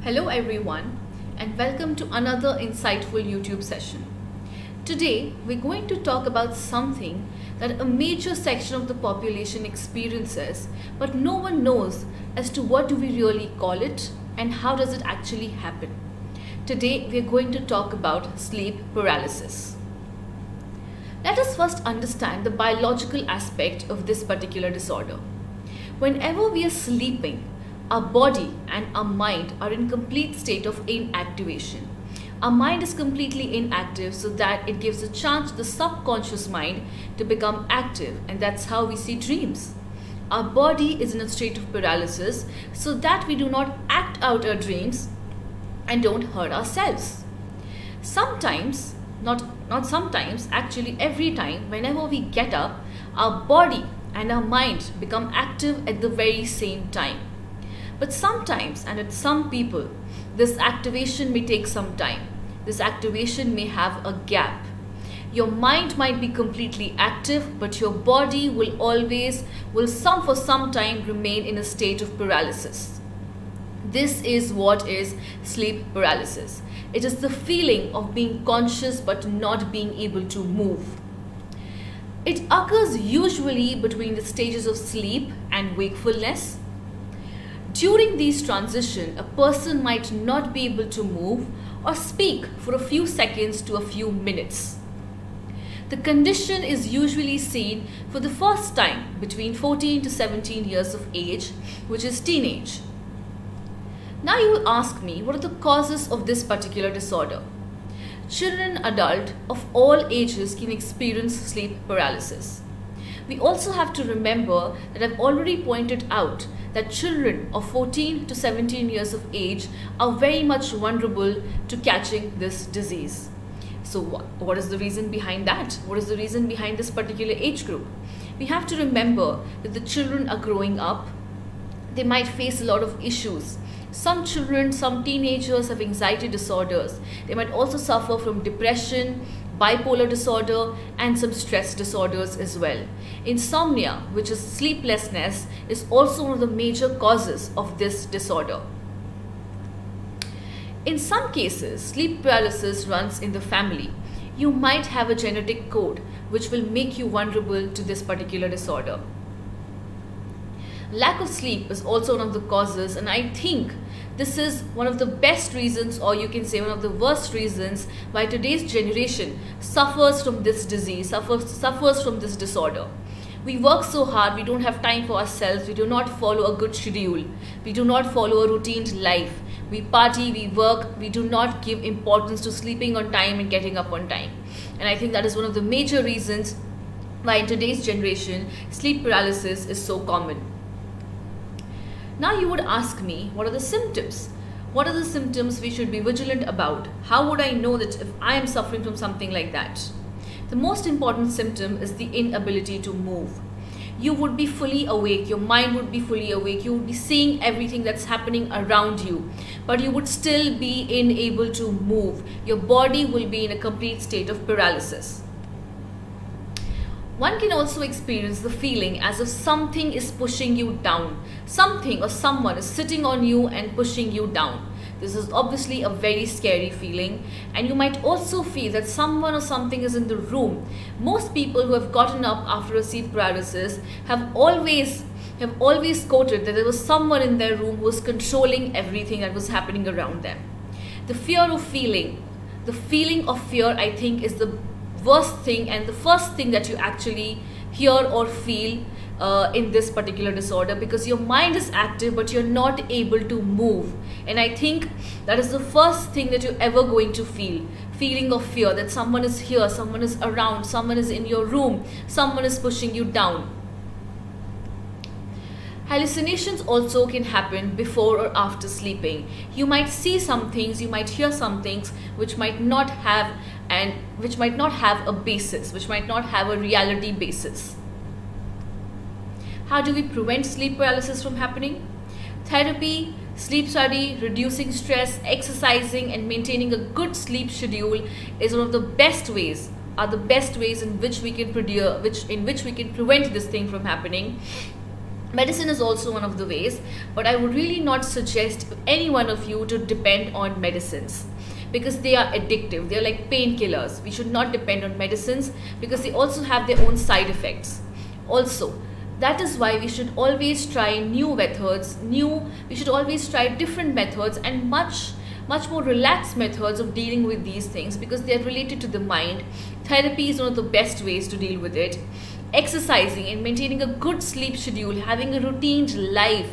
Hello everyone and welcome to another insightful YouTube session. Today we're going to talk about something that a major section of the population experiences, but no one knows as to what do we really call it and how does it actually happen. Today we're going to talk about sleep paralysis. Let us first understand the biological aspect of this particular disorder. Whenever we are sleeping, our body and our mind are in complete state of inactivation. Our mind is completely inactive so that it gives a chance to the subconscious mind to become active, and that's how we see dreams. Our body is in a state of paralysis so that we do not act out our dreams and don't hurt ourselves. Sometimes, not sometimes, actually every time, whenever we get up, our body and our mind become active at the very same time. But sometimes, and with some people, this activation may take some time. This activation may have a gap. Your mind might be completely active, but your body will for some time remain in a state of paralysis. This is what is sleep paralysis. It is the feeling of being conscious but not being able to move. It occurs usually between the stages of sleep and wakefulness. During these transitions, a person might not be able to move or speak for a few seconds to a few minutes. The condition is usually seen for the first time between 14 to 17 years of age, which is teenage. Now you will ask me, what are the causes of this particular disorder? Children and adults of all ages can experience sleep paralysis. We also have to remember that I've already pointed out that children of 14 to 17 years of age are very much vulnerable to catching this disease. So what is the reason behind that? What is the reason behind this particular age group? We have to remember that the children are growing up. They might face a lot of issues. Some children, some teenagers have anxiety disorders. They might also suffer from depression, bipolar disorder, and some stress disorders as well. Insomnia, which is sleeplessness, is also one of the major causes of this disorder. In some cases, sleep paralysis runs in the family. You might have a genetic code which will make you vulnerable to this particular disorder. Lack of sleep is also one of the causes, and I think this is one of the best reasons, or you can say one of the worst reasons, why today's generation suffers from this disease, suffers from this disorder. We work so hard, we don't have time for ourselves, we do not follow a good schedule, we do not follow a routine life. We party, we work, we do not give importance to sleeping on time and getting up on time. And I think that is one of the major reasons why in today's generation sleep paralysis is so common. Now you would ask me, what are the symptoms? What are the symptoms we should be vigilant about? How would I know that if I am suffering from something like that? The most important symptom is the inability to move. You would be fully awake, your mind would be fully awake, you would be seeing everything that's happening around you, but you would still be unable to move. Your body will be in a complete state of paralysis. One can also experience the feeling as if something is pushing you down. Something or someone is sitting on you and pushing you down. This is obviously a very scary feeling, and you might also feel that someone or something is in the room. Most people who have gotten up after a sleep paralysis have always quoted that there was someone in their room who was controlling everything that was happening around them. The feeling of fear, I think, is the worst thing and the first thing that you actually hear or feel in this particular disorder, because your mind is active but you're not able to move. And I think that is the first thing that you're ever going to feel. Feeling of fear that someone is here, someone is around, someone is in your room, someone is pushing you down. Hallucinations also can happen before or after sleeping. You might see some things, you might hear some things which might not have a basis, which might not have a reality basis. How do we prevent sleep paralysis from happening? Therapy, sleep study, reducing stress, exercising, and maintaining a good sleep schedule is one of the best ways, in which we can prevent this thing from happening. Medicine is also one of the ways, but I would really not suggest any one of you to depend on medicines, because they are addictive. They are like painkillers. We should not depend on medicines because they also have their own side effects. Also, that is why we should always try new methods, we should always try different methods and much more relaxed methods of dealing with these things, because they are related to the mind. Therapy is one of the best ways to deal with it. Exercising and maintaining a good sleep schedule, having a routine life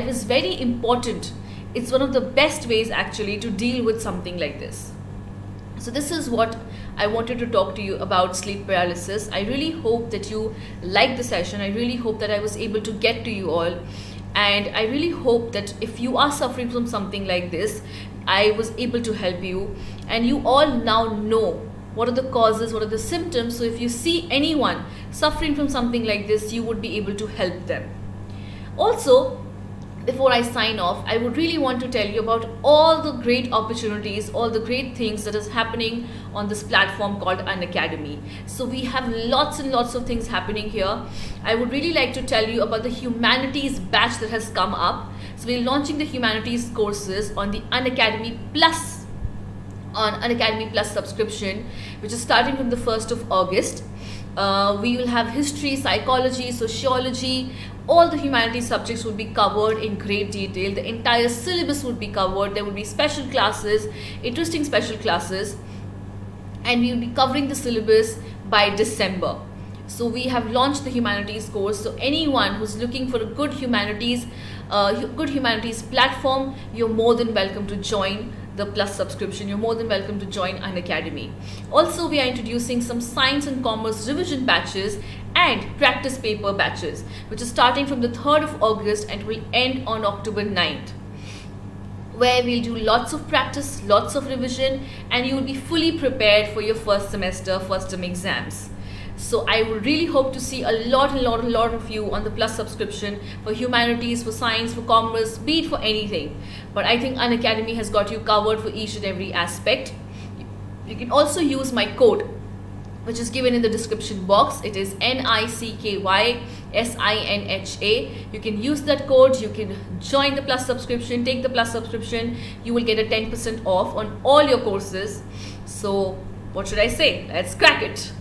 is very important. It's one of the best ways actually to deal with something like this. So this is what I wanted to talk to you about sleep paralysis. I really hope that you liked the session. I really hope that I was able to get to you all. And I really hope that if you are suffering from something like this, I was able to help you. And you all now know what are the causes, what are the symptoms. So if you see anyone suffering from something like this, you would be able to help them. Also, before I sign off, I would really want to tell you about all the great opportunities, all the great things that is happening on this platform called Unacademy. So we have lots and lots of things happening here. I would really like to tell you about the humanities batch that has come up. So we're launching the humanities courses on the Unacademy Plus, subscription, which is starting from the 1st of August. We will have history, psychology, sociology, all the humanities subjects would be covered in great detail. The entire syllabus would be covered. There would be special classes, interesting special classes, and we will be covering the syllabus by December. So we have launched the humanities course. So anyone who's looking for a good humanities platform, you're more than welcome to join the Plus subscription. You're more than welcome to join Unacademy. Also, we are introducing some science and commerce revision batches and practice paper batches, which is starting from the 3rd of August and will end on October 9th, where we'll do lots of practice, lots of revision, and you will be fully prepared for your first semester, first term exams. So I would really hope to see a lot of you on the Plus subscription for humanities, for science, for commerce, be it for anything. But I think Unacademy has got you covered for each and every aspect. You can also use my code, which is given in the description box. It is NICKYSINHA. You can use that code. You can join the Plus subscription, take the Plus subscription. You will get a 10% off on all your courses. So what should I say? Let's crack it.